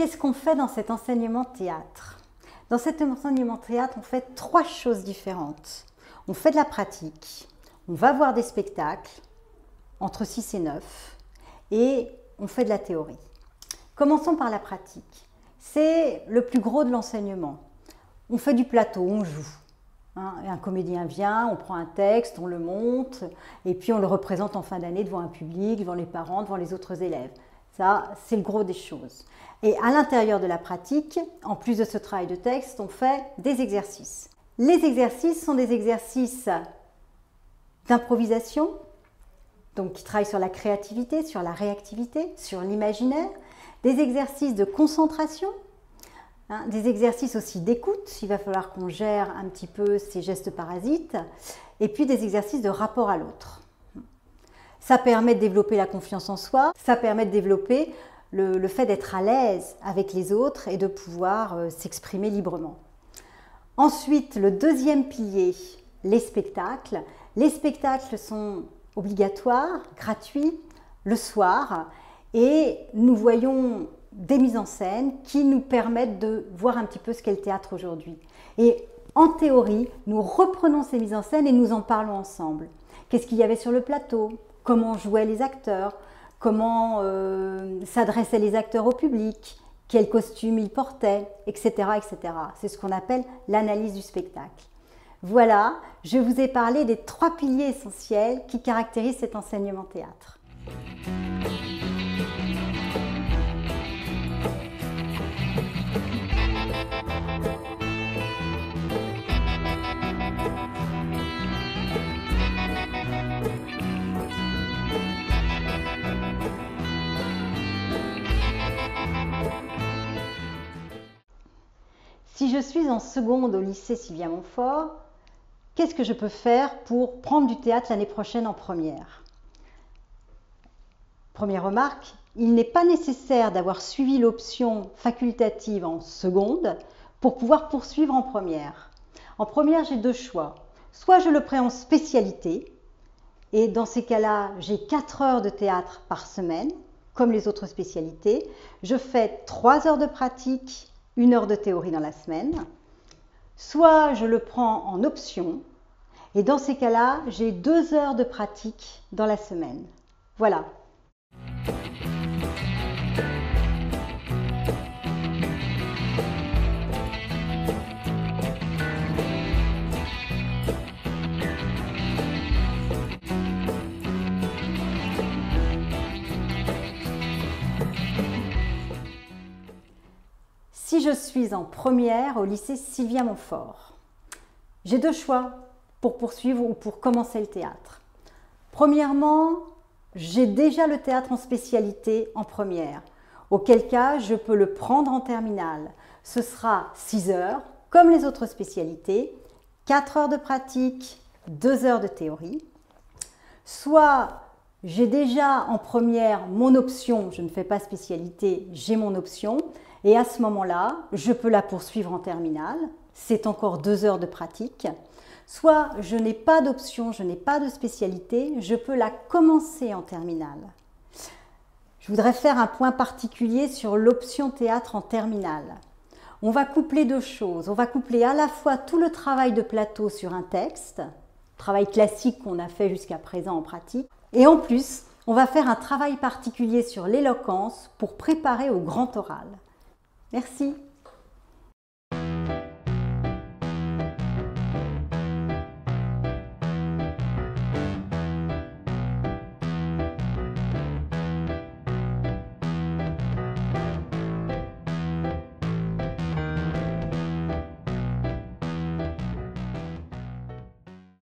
qu'est-ce qu'on fait dans cet enseignement théâtre? Dans cet enseignement théâtre, on fait 3 choses différentes. On fait de la pratique, on va voir des spectacles, entre 6 et 9, et on fait de la théorie. Commençons par la pratique. C'est le plus gros de l'enseignement. On fait du plateau, on joue. Un comédien vient, on prend un texte, on le monte, et puis on le représente en fin d'année devant un public, devant les parents, devant les autres élèves. Ça, c'est le gros des choses. Et à l'intérieur de la pratique, en plus de ce travail de texte, on fait des exercices. Les exercices sont des exercices d'improvisation, donc qui travaillent sur la créativité, sur la réactivité, sur l'imaginaire, des exercices de concentration, des exercices aussi d'écoute, il va falloir qu'on gère un petit peu ces gestes parasites, et puis des exercices de rapport à l'autre. Ça permet de développer la confiance en soi, ça permet de développer le fait d'être à l'aise avec les autres et de pouvoir s'exprimer librement. Ensuite, le deuxième pilier, les spectacles. Les spectacles sont obligatoires, gratuits, le soir, et nous voyons des mises en scène qui nous permettent de voir un petit peu ce qu'est le théâtre aujourd'hui. Et en théorie, nous reprenons ces mises en scène et nous en parlons ensemble. Qu'est-ce qu'il y avait sur le plateau? Comment jouaient les acteurs? Comment s'adressaient les acteurs au public? Quels costumes ils portaient? Etc. etc. C'est ce qu'on appelle l'analyse du spectacle. Voilà, je vous ai parlé des 3 piliers essentiels qui caractérisent cet enseignement théâtre. Si je suis en seconde au lycée Sylvia Montfort, qu'est-ce que je peux faire pour prendre du théâtre l'année prochaine en première? Première remarque, il n'est pas nécessaire d'avoir suivi l'option facultative en seconde pour pouvoir poursuivre en première. En première, j'ai 2 choix. Soit je le prends en spécialité, et dans ces cas-là, j'ai 4 heures de théâtre par semaine, comme les autres spécialités. Je fais 3 heures de pratique, 1 heure de théorie dans la semaine. Soit je le prends en option, et dans ces cas-là, j'ai 2 heures de pratique dans la semaine. Voilà. Si je suis en première au lycée Sylvia Montfort, j'ai 2 choix pour poursuivre ou pour commencer le théâtre. Premièrement, j'ai déjà le théâtre en spécialité en première, auquel cas je peux le prendre en terminale. Ce sera 6 heures, comme les autres spécialités, 4 heures de pratique, 2 heures de théorie. Soit j'ai déjà en première mon option, je ne fais pas spécialité, j'ai mon option, et à ce moment-là, je peux la poursuivre en terminale, c'est encore 2 heures de pratique. Soit je n'ai pas d'option, je n'ai pas de spécialité, je peux la commencer en terminale. Je voudrais faire un point particulier sur l'option théâtre en terminale. On va coupler 2 choses. On va coupler à la fois tout le travail de plateau sur un texte, travail classique qu'on a fait jusqu'à présent en pratique, et en plus, on va faire un travail particulier sur l'éloquence pour préparer au grand oral. Merci.